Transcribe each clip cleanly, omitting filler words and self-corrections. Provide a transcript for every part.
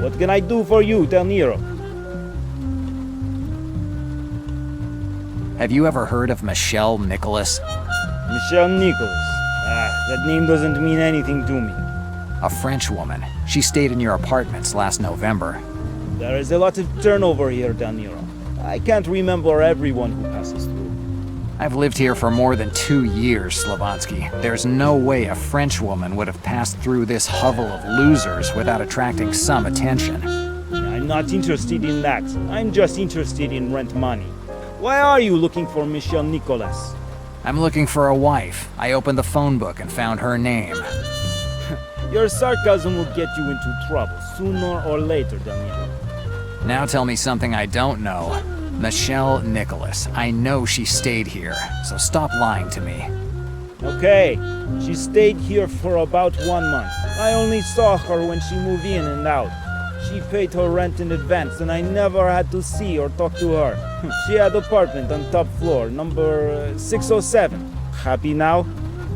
What can I do for you, Del Nero? Have you ever heard of Michelle Nicholas? Michelle Nicholas. That name doesn't mean anything to me. A French woman. She stayed in your apartments last November. There is a lot of turnover here, Del Nero. I can't remember everyone who passes through. I've lived here for more than 2 years, Slavonsky. There's no way a French woman would have passed through this hovel of losers without attracting some attention. I'm not interested in that. I'm just interested in rent money. Why are you looking for Michelle Nicholas? I'm looking for a wife. I opened the phone book and found her name. Your sarcasm will get you into trouble, sooner or later, Del Nero. Now tell me something I don't know. Michelle Nicholas. I know she stayed here, so stop lying to me. Okay, she stayed here for about 1 month. I only saw her when she moved in and out. She paid her rent in advance and I never had to see or talk to her. She had an apartment on top floor, number 607. Happy now?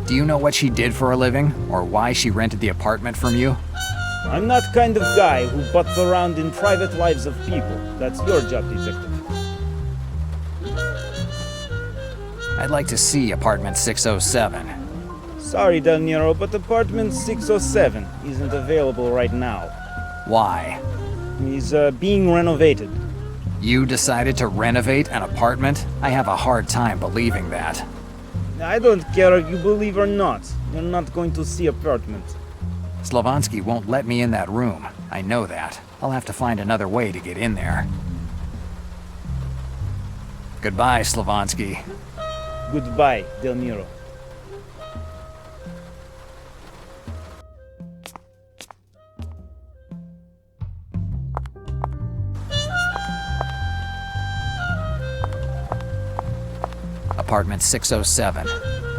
Do you know what she did for a living, or why she rented the apartment from you? I'm not kind of guy who butts around in private lives of people. That's your job, detective. I'd like to see apartment 607. Sorry, Del Nero, but apartment 607 isn't available right now. Why? He's being renovated. You decided to renovate an apartment? I have a hard time believing that. I don't care if you believe or not. You're not going to see apartment. Slavonsky won't let me in that room. I know that. I'll have to find another way to get in there. Goodbye, Slavonsky. Goodbye, Del Nero. Apartment 607.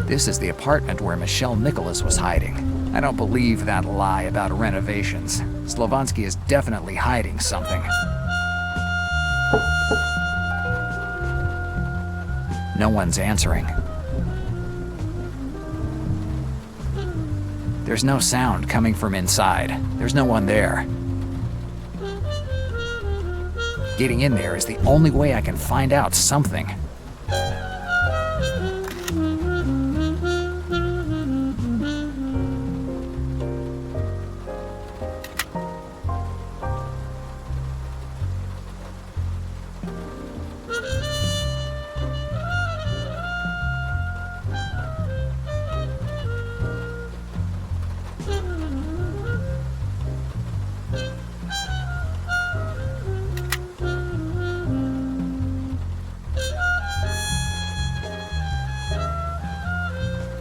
This is the apartment where Michelle Nicholas was hiding. I don't believe that lie about renovations. Slavonsky is definitely hiding something. No one's answering. There's no sound coming from inside. There's no one there. Getting in there is the only way I can find out something.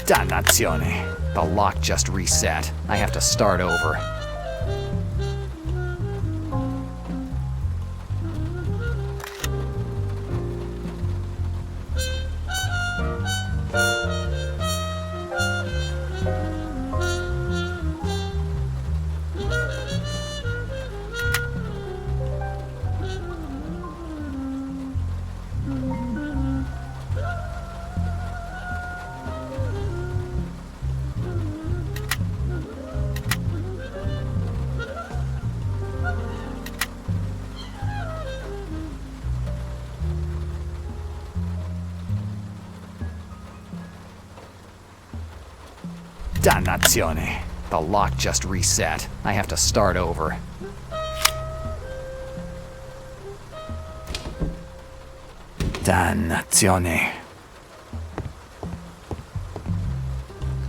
Dannazione. The lock just reset. I have to start over. Dannazione. The lock just reset. I have to start over. Dannazione.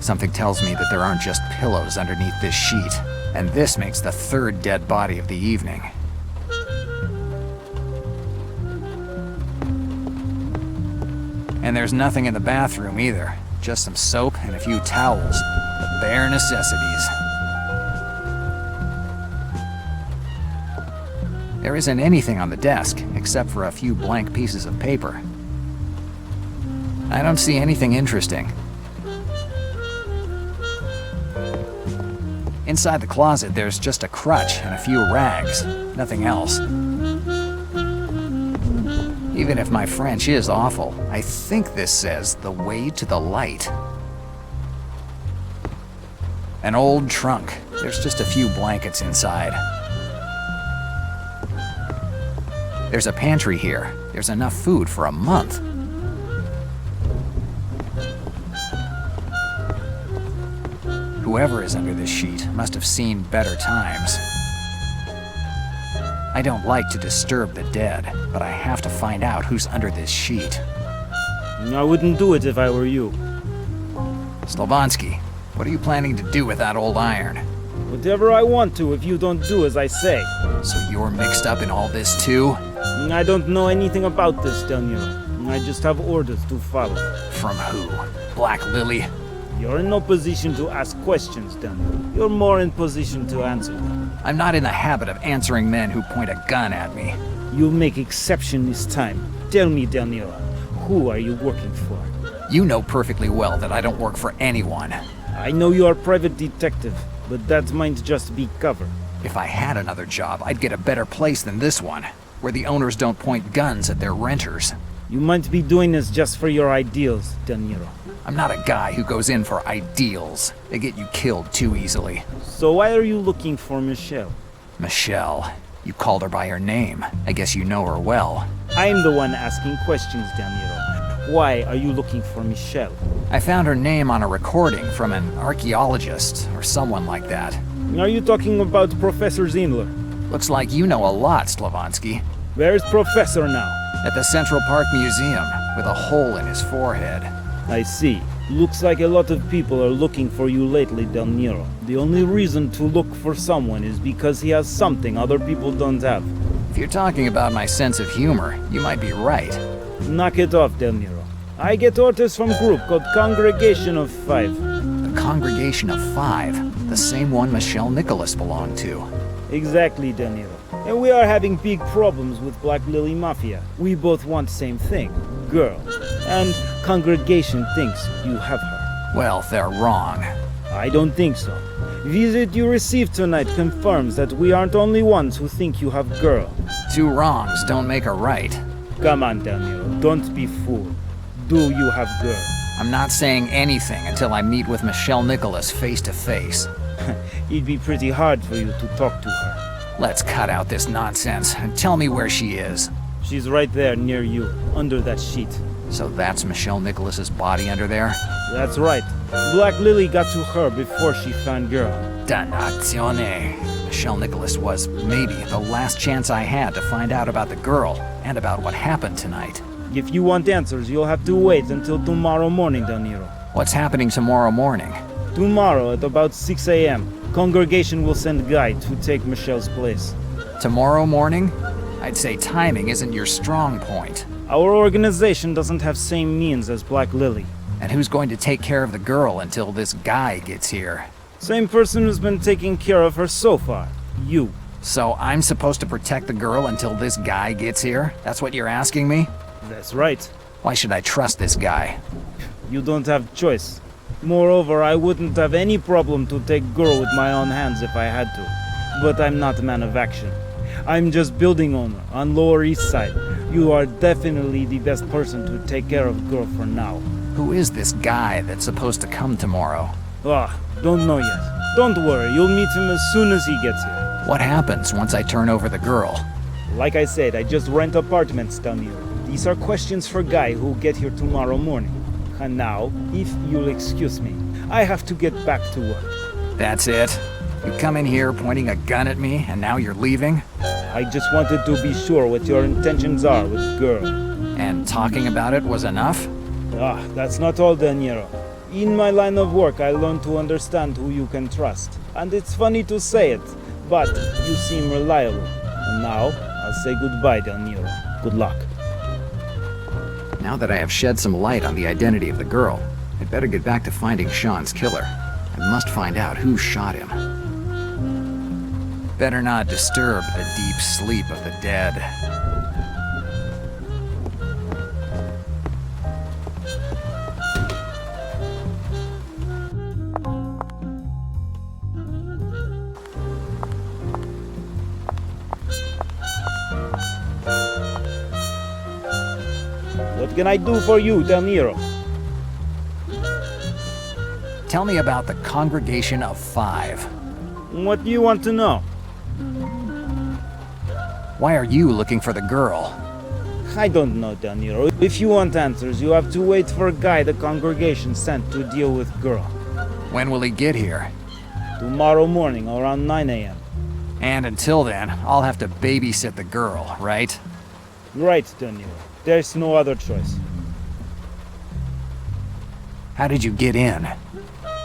Something tells me that there aren't just pillows underneath this sheet, and this makes the third dead body of the evening. And there's nothing in the bathroom either. Just some soap and a few towels. The bare necessities. There isn't anything on the desk, except for a few blank pieces of paper. I don't see anything interesting. Inside the closet, there's just a crutch and a few rags. Nothing else. Even if my French is awful, I think this says the way to the light. An old trunk. There's just a few blankets inside. There's a pantry here. There's enough food for a month. Whoever is under this sheet must have seen better times. I don't like to disturb the dead, but I have to find out who's under this sheet. I wouldn't do it if I were you. Slovansky, what are you planning to do with that old iron? Whatever I want to if you don't do as I say. So you're mixed up in all this too? I don't know anything about this, Del Nero. I just have orders to follow. From who? Black Lily? You're in no position to ask questions, Del Nero. You're more in position to answer them. I'm not in the habit of answering men who point a gun at me. You'll make exception this time. Tell me, Del Nero, who are you working for? You know perfectly well that I don't work for anyone. I know you're a private detective, but that might just be cover. If I had another job, I'd get a better place than this one, where the owners don't point guns at their renters. You might be doing this just for your ideals, Del Nero. I'm not a guy who goes in for ideals. They get you killed too easily. So why are you looking for Michelle? Michelle. You called her by her name. I guess you know her well. I'm the one asking questions, Del Nero. Why are you looking for Michelle? I found her name on a recording from an archaeologist or someone like that. Are you talking about Professor Zindler? Looks like you know a lot, Slovansky. Where's Professor now? At the Central Park Museum, with a hole in his forehead. I see. Looks like a lot of people are looking for you lately, Del Nero. The only reason to look for someone is because he has something other people don't have. If you're talking about my sense of humor, you might be right. Knock it off, Del Nero. I get orders from group called Congregation of Five. The Congregation of Five, the same one Michelle Nicholas belonged to. Exactly, Del Nero. And we are having big problems with Black Lily Mafia. We both want same thing, girl. And Congregation thinks you have her. Well, they're wrong. I don't think so. Visit you received tonight confirms that we aren't only ones who think you have girl. Two wrongs don't make a right. Come on, Del Nero, don't be fooled. Do you have girl? I'm not saying anything until I meet with Michelle Nicholas face to face. It'd be pretty hard for you to talk to her. Let's cut out this nonsense and tell me where she is. She's right there near you, under that sheet. So that's Michelle Nicholas's body under there? That's right. Black Lily got to her before she found girl. Dannazione. Michelle Nicholas was maybe the last chance I had to find out about the girl and about what happened tonight. If you want answers, you'll have to wait until tomorrow morning, Del Nero. What's happening tomorrow morning? Tomorrow at about 6 a.m., Congregation will send guide to take Michelle's place. Tomorrow morning? I'd say timing isn't your strong point. Our organization doesn't have same means as Black Lily. And who's going to take care of the girl until this guy gets here? Same person who's been taking care of her so far. You. So I'm supposed to protect the girl until this guy gets here? That's what you're asking me? That's right. Why should I trust this guy? You don't have choice. Moreover, I wouldn't have any problem to take girl with my own hands if I had to. But I'm not a man of action. I'm just building owner on Lower East Side. You are definitely the best person to take care of girl for now. Who is this guy that's supposed to come tomorrow? Don't know yet. Don't worry, you'll meet him as soon as he gets here. What happens once I turn over the girl? Like I said, I just rent apartments down here. These are questions for guy who'll get here tomorrow morning. And now, if you'll excuse me, I have to get back to work. That's it? You come in here pointing a gun at me, and now you're leaving? I just wanted to be sure what your intentions are with girl. And talking about it was enough? That's not all, Del Nero. In my line of work, I learned to understand who you can trust. And it's funny to say it, but you seem reliable. And now, I'll say goodbye, Del Nero. Good luck. Now that I have shed some light on the identity of the girl, I'd better get back to finding Sean's killer. I must find out who shot him. Better not disturb the deep sleep of the dead. What can I do for you, Del Nero? Tell me about the Congregation of Five. What do you want to know? Why are you looking for the girl? I don't know, Del Nero. If you want answers, you have to wait for a guy the congregation sent to deal with girl. When will he get here? Tomorrow morning around 9 a.m. And until then, I'll have to babysit the girl, right? Right, Del Nero. There's no other choice. How did you get in?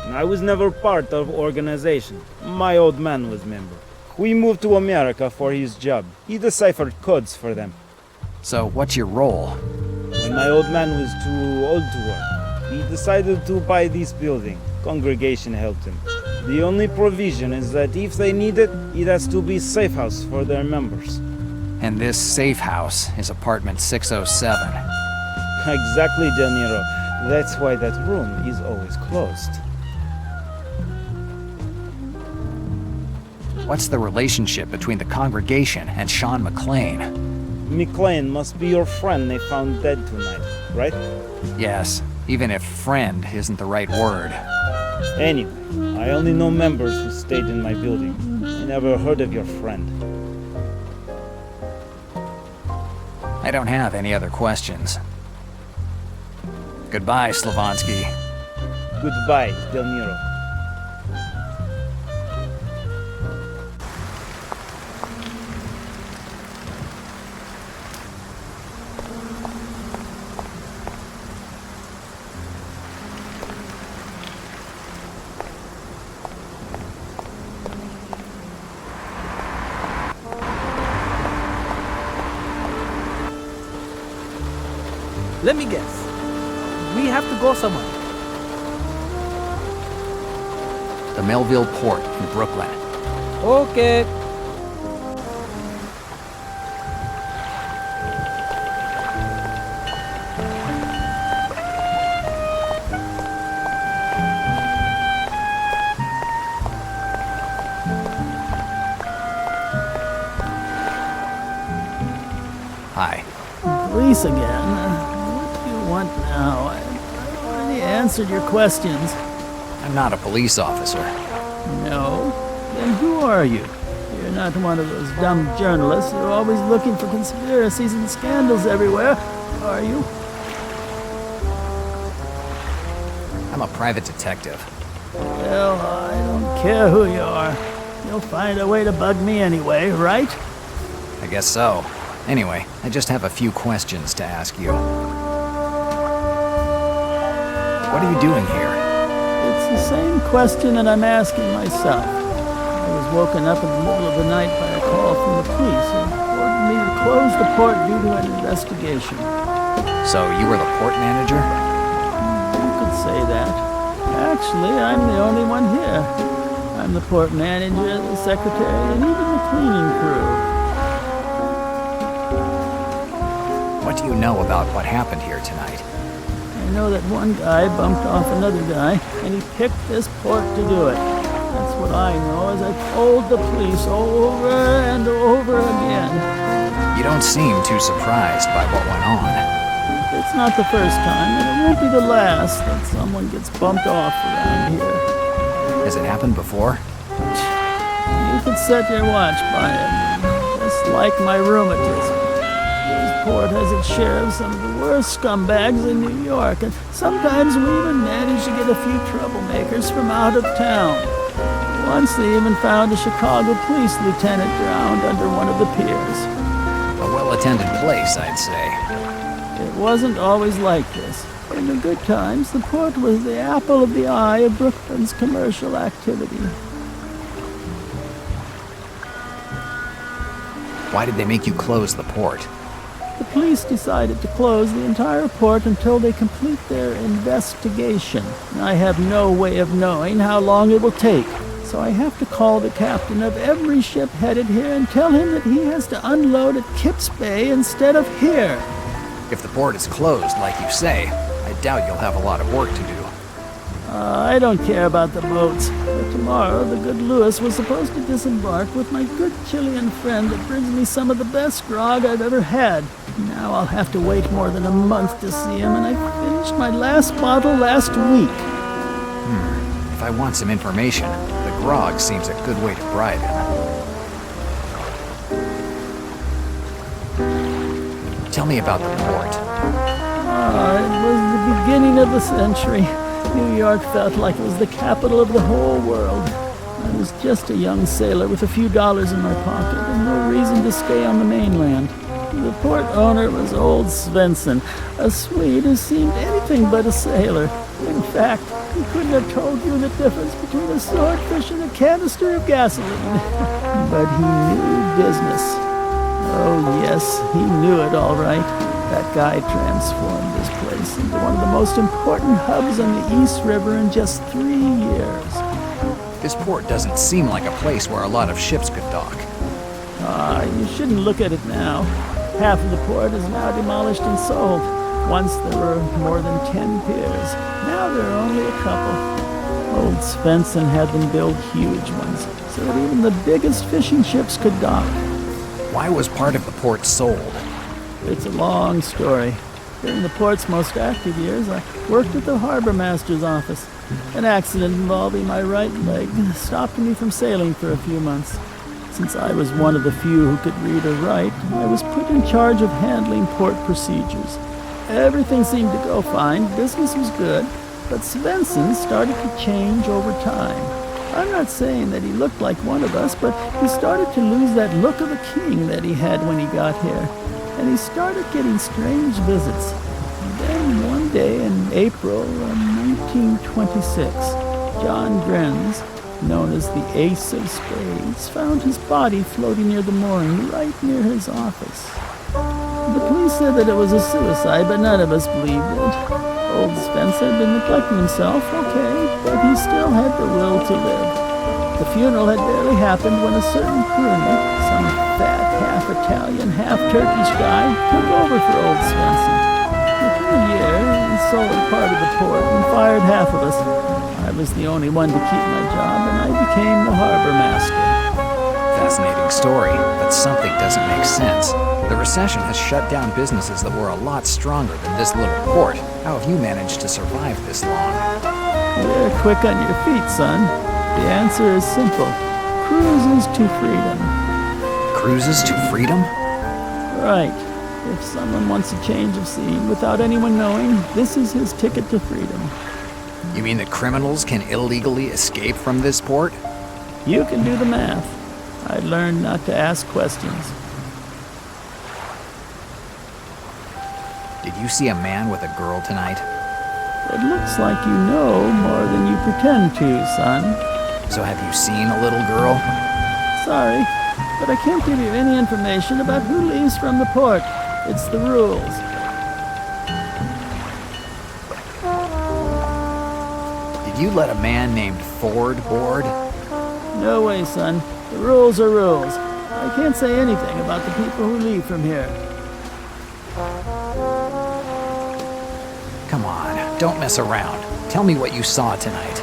I was never part of organization. My old man was member. We moved to America for his job. He deciphered codes for them. So what's your role? When my old man was too old to work, he decided to buy this building. Congregation helped him. The only provision is that if they need it, it has to be safe house for their members. And this safe house is apartment 607. Exactly, Del Nero. That's why that room is always closed. What's the relationship between the congregation and Sean McClane? McClane must be your friend they found dead tonight, right? Yes, even if friend isn't the right word. Anyway, I only know members who stayed in my building. I never heard of your friend. I don't have any other questions. Goodbye, Slavansky. Goodbye, Del Nero. Let me guess. We have to go somewhere. The Melville Port in Brooklyn. Okay. Hi. Police again. What do you want now? I already answered your questions. I'm not a police officer. No? Then who are you? You're not one of those dumb journalists who are always looking for conspiracies and scandals everywhere, are you? I'm a private detective. Well, I don't care who you are. You'll find a way to bug me anyway, right? I guess so. Anyway, I just have a few questions to ask you. What are you doing here? It's the same question that I'm asking myself. I was woken up in the middle of the night by a call from the police who ordered me to close the port due to an investigation. So you were the port manager? You could say that. Actually, I'm the only one here. I'm the port manager, the secretary, and even the cleaning crew. What do you know about what happened here tonight? I know that one guy bumped off another guy, and he picked this port to do it. That's what I know, as I told the police over and over again. You don't seem too surprised by what went on. It's not the first time, and it won't be the last that someone gets bumped off around here. Has it happened before? You could set your watch by it, just like my rheumatism. This port has its share of some of the worst scumbags in New York, and sometimes we even manage to get a few troublemakers from out of town. Once they even found a Chicago police lieutenant drowned under one of the piers. A well-attended place, I'd say. It wasn't always like this. In the good times, the port was the apple of the eye of Brooklyn's commercial activity. Why did they make you close the port? The police decided to close the entire port until they complete their investigation. I have no way of knowing how long it will take, so I have to call the captain of every ship headed here and tell him that he has to unload at Kips Bay instead of here. If the port is closed, like you say, I doubt you'll have a lot of work to do. I don't care about the boats. But tomorrow, the good Lewis was supposed to disembark with my good Chilean friend that brings me some of the best grog I've ever had. Now I'll have to wait more than a month to see him, and I finished my last bottle last week. If I want some information, the grog seems a good way to bribe him. Tell me about the port. It was the beginning of the century. New York felt like it was the capital of the whole world. I was just a young sailor with a few dollars in my pocket and no reason to stay on the mainland. The port owner was old Svensson, a Swede who seemed anything but a sailor. In fact, he couldn't have told you the difference between a swordfish and a canister of gasoline. But he knew business. Oh yes, he knew it all right. That guy transformed this place into one of the most important hubs on the East River in just 3 years. This port doesn't seem like a place where a lot of ships could dock. You shouldn't look at it now. Half of the port is now demolished and sold. Once there were more than 10 piers. Now there are only a couple. Old Svensson had them build huge ones, so that even the biggest fishing ships could dock. Why was part of the port sold? It's a long story. During the port's most active years, I worked at the harbor master's office. An accident involving my right leg stopped me from sailing for a few months. Since I was one of the few who could read or write, I was put in charge of handling port procedures. Everything seemed to go fine, business was good, but Svensson started to change over time. I'm not saying that he looked like one of us, but he started to lose that look of a king that he had when he got here. And he started getting strange visits. And then one day in April of 1926, John Grenz, known as the Ace of Spades, found his body floating near the mooring right near his office. The police said that it was a suicide, but none of us believed it. Old Spence had been neglecting himself, okay, but he still had the will to live. The funeral had barely happened when a certain crooner, some fat, half-Italian, half-Turkish guy, took over for old Svensson. Within a year, he sold part of the port and fired half of us. I was the only one to keep my job, and I became the harbor master. Fascinating story, but something doesn't make sense. The recession has shut down businesses that were a lot stronger than this little port. How have you managed to survive this long? You're quick on your feet, son. The answer is simple. Cruises to freedom. Cruises to freedom? Right. If someone wants a change of scene without anyone knowing, this is his ticket to freedom. You mean that criminals can illegally escape from this port? You can do the math. I learned not to ask questions. Did you see a man with a girl tonight? It looks like you know more than you pretend to, son. So have you seen a little girl? Sorry, but I can't give you any information about who leaves from the port. It's the rules. Did you let a man named Ford board? No way, son. The rules are rules. I can't say anything about the people who leave from here. Come on, don't mess around. Tell me what you saw tonight.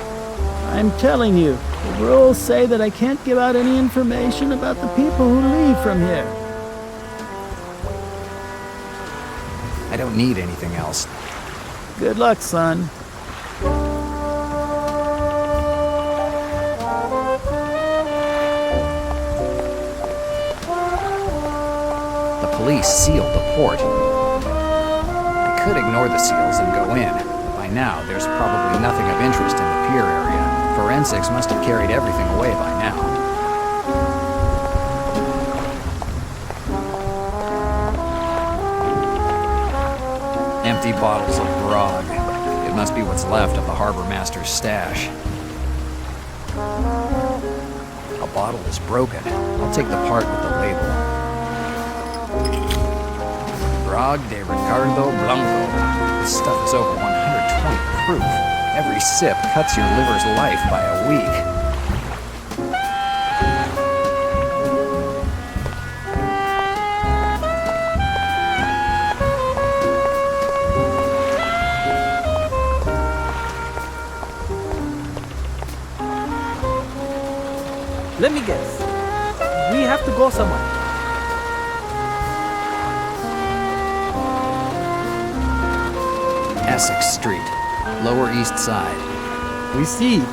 I'm telling you, the rules say that I can't give out any information about the people who leave from here. I don't need anything else. Good luck, son. The police sealed the port. I could ignore the seals and go in. By now, there's probably nothing of interest in the pier area. Forensics must have carried everything away by now. Empty bottles of grog. It must be what's left of the harbor master's stash. A bottle is broken. I'll take the part with the label. Grog de Ricardo Blanco. This stuff is over 120 proof. Every sip cuts your liver's life by a week. Let me guess. We have to go somewhere. Essex Street, Lower East Side. We see.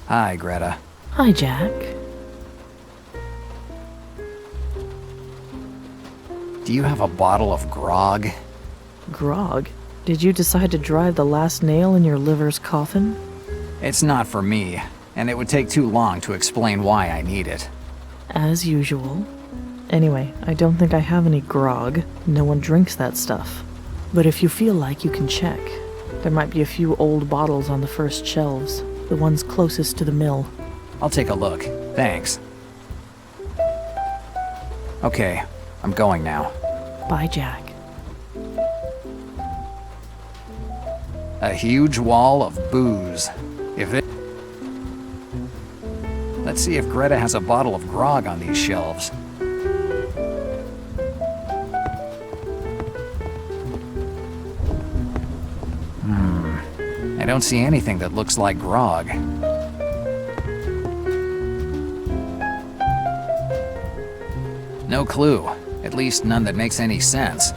Hi, Greta. Hi, Jack. Do you have a bottle of grog? Grog? Did you decide to drive the last nail in your liver's coffin? It's not for me, and it would take too long to explain why I need it. As usual. Anyway, I don't think I have any grog. No one drinks that stuff. But if you feel like, you can check. There might be a few old bottles on the first shelves, the ones closest to the mill. I'll take a look. Thanks. Okay, I'm going now. Bye, Jack. A huge wall of booze. Let's see if Greta has a bottle of grog on these shelves. I don't see anything that looks like grog. No clue. At least none that makes any sense.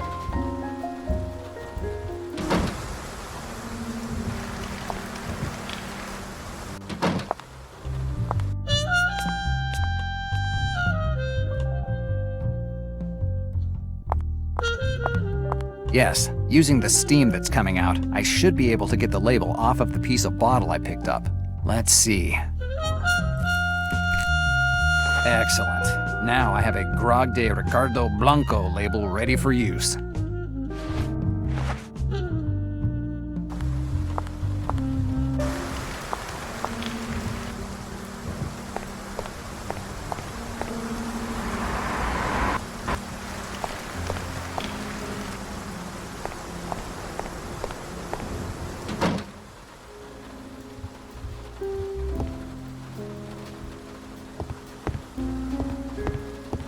Yes, using the steam that's coming out, I should be able to get the label off of the piece of bottle I picked up. Let's see. Excellent. Now I have a Grog de Ricardo Blanco label ready for use.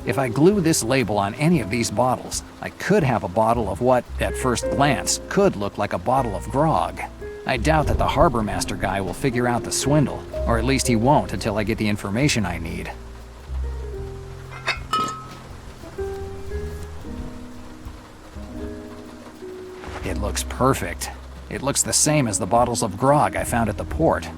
If I glue this label on any of these bottles, I could have a bottle of what, at first glance, could look like a bottle of grog. I doubt that the harbor master guy will figure out the swindle, or at least he won't until I get the information I need. It looks perfect. It looks the same as the bottles of grog I found at the port.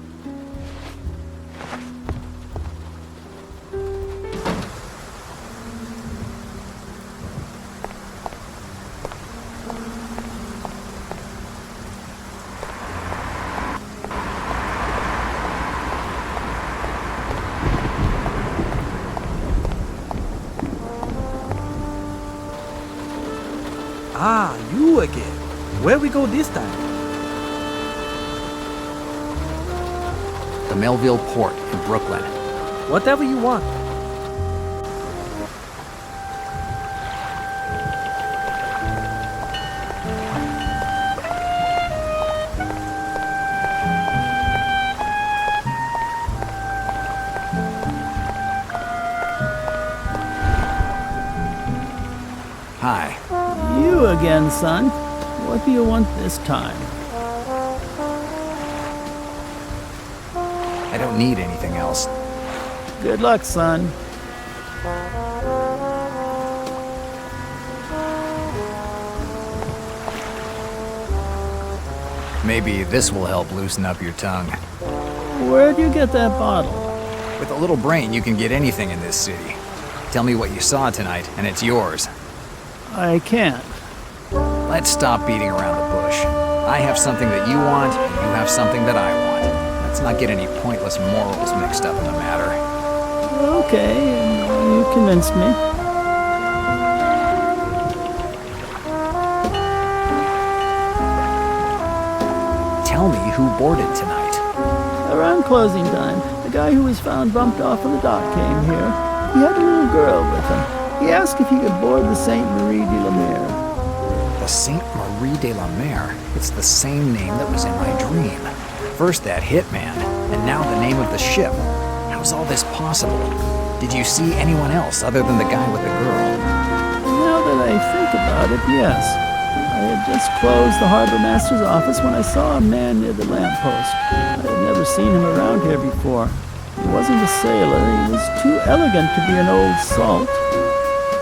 Ah, you again. Where we go this time? The Melville Port in Brooklyn. Whatever you want. Hi. You again, son. What do you want this time? I don't need anything else. Good luck, son. Maybe this will help loosen up your tongue. Where'd you get that bottle? With a little brain, you can get anything in this city. Tell me what you saw tonight, and it's yours. I can't. Let's stop beating around the bush. I have something that you want, and you have something that I want. Let's not get any pointless morals mixed up in the matter. Okay, you convinced me. Tell me who boarded tonight. Around closing time, the guy who was found bumped off of the dock came here. He had a little girl with him. He asked if he could board the Sainte Marie de la Mer. The Sainte Marie de la Mer. It's the same name that was in my dream. First that hitman, and now the name of the ship. How's all this possible? Did you see anyone else other than the guy with the girl? Now that I think about it, yes. I had just closed the harbor master's office when I saw a man near the lamppost. I had never seen him around here before. He wasn't a sailor. He was too elegant to be an old salt.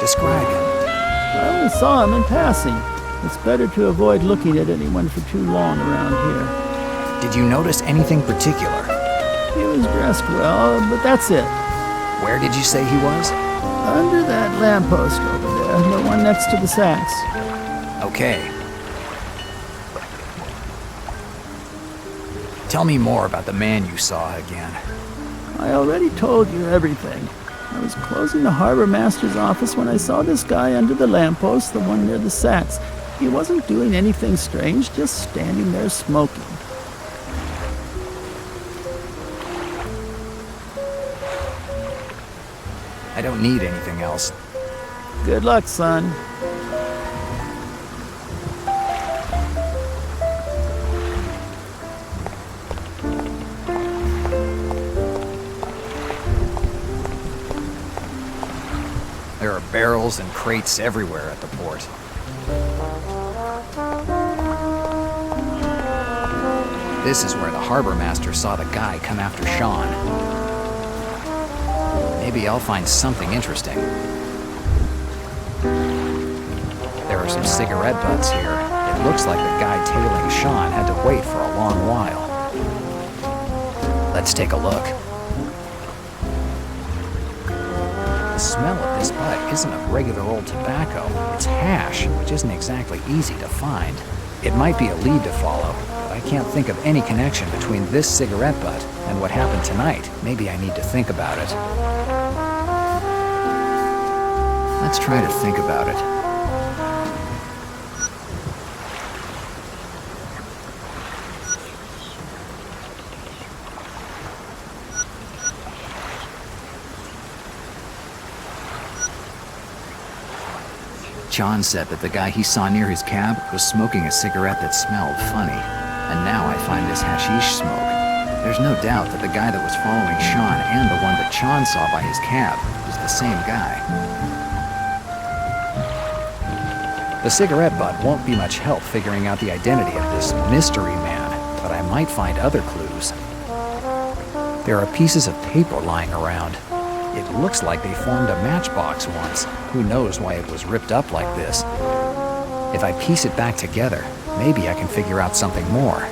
Describe him. I only saw him in passing. It's better to avoid looking at anyone for too long around here. Did you notice anything particular? He was dressed well, but that's it. Where did you say he was? Under that lamppost over there, the one next to the sacks. Okay. Tell me more about the man you saw again. I already told you everything. I was closing the harbor master's office when I saw this guy under the lamppost, the one near the sacks. He wasn't doing anything strange, just standing there smoking. I don't need anything else. Good luck, son. There are barrels and crates everywhere at the port. This is where the harbor master saw the guy come after Sean. Maybe I'll find something interesting. There are some cigarette butts here. It looks like the guy tailing Sean had to wait for a long while. Let's take a look. The smell of this butt isn't of regular old tobacco. It's hash, which isn't exactly easy to find. It might be a lead to follow, but I can't think of any connection between this cigarette butt and what happened tonight. Maybe I need to think about it. Let's try to think about it. John said that the guy he saw near his cab was smoking a cigarette that smelled funny. And now I find this hashish smoke. There's no doubt that the guy that was following Sean and the one that Sean saw by his cab was the same guy. The cigarette butt won't be much help figuring out the identity of this mystery man, but I might find other clues. There are pieces of paper lying around. It looks like they formed a matchbox once. Who knows why it was ripped up like this? If I piece it back together, maybe I can figure out something more.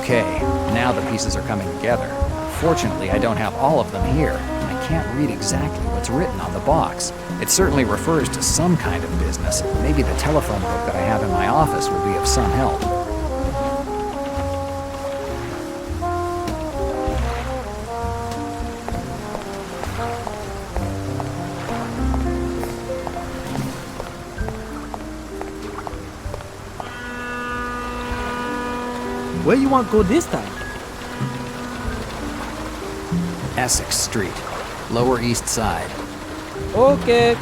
Okay, now the pieces are coming together. Fortunately, I don't have all of them here. I can't read exactly what's written on the box. It certainly refers to some kind of business. Maybe the telephone book that I have in my office will be of some help. Where you want to go this time? Essex Street, Lower East Side. Okay.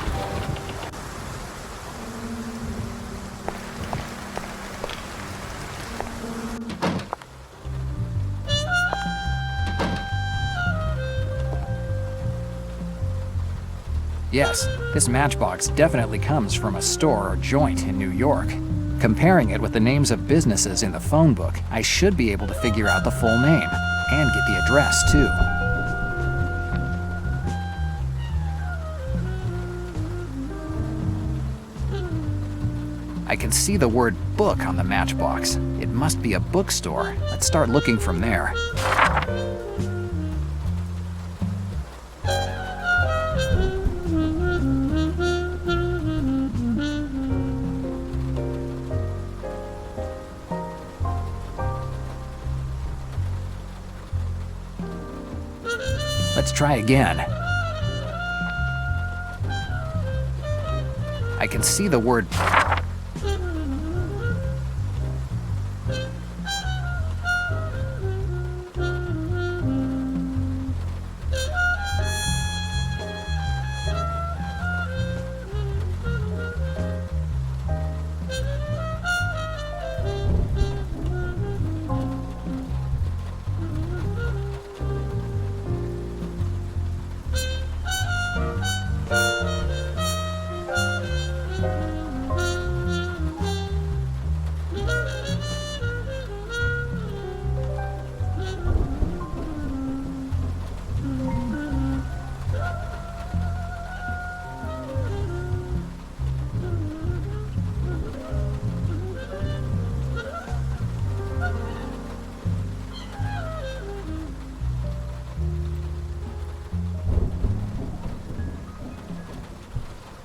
Yes, this matchbox definitely comes from a store or joint in New York. Comparing it with the names of businesses in the phone book, I should be able to figure out the full name and get the address too. I can see the word book on the matchbox. It must be a bookstore. Let's start looking from there. Let's try again. I can see the word.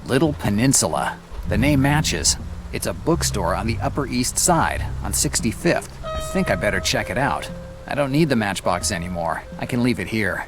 Little Peninsula. The name matches. It's a bookstore on the Upper East Side, on 65th. I think I better check it out. I don't need the matchbox anymore. I can leave it here.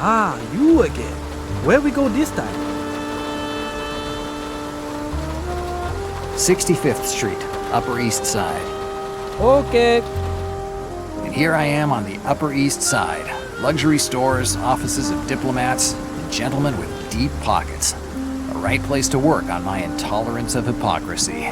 Ah, you again. Where we go this time? 65th Street, Upper East Side. Okay. And here I am on the Upper East Side. Luxury stores, offices of diplomats, and gentlemen with deep pockets. The right place to work on my intolerance of hypocrisy.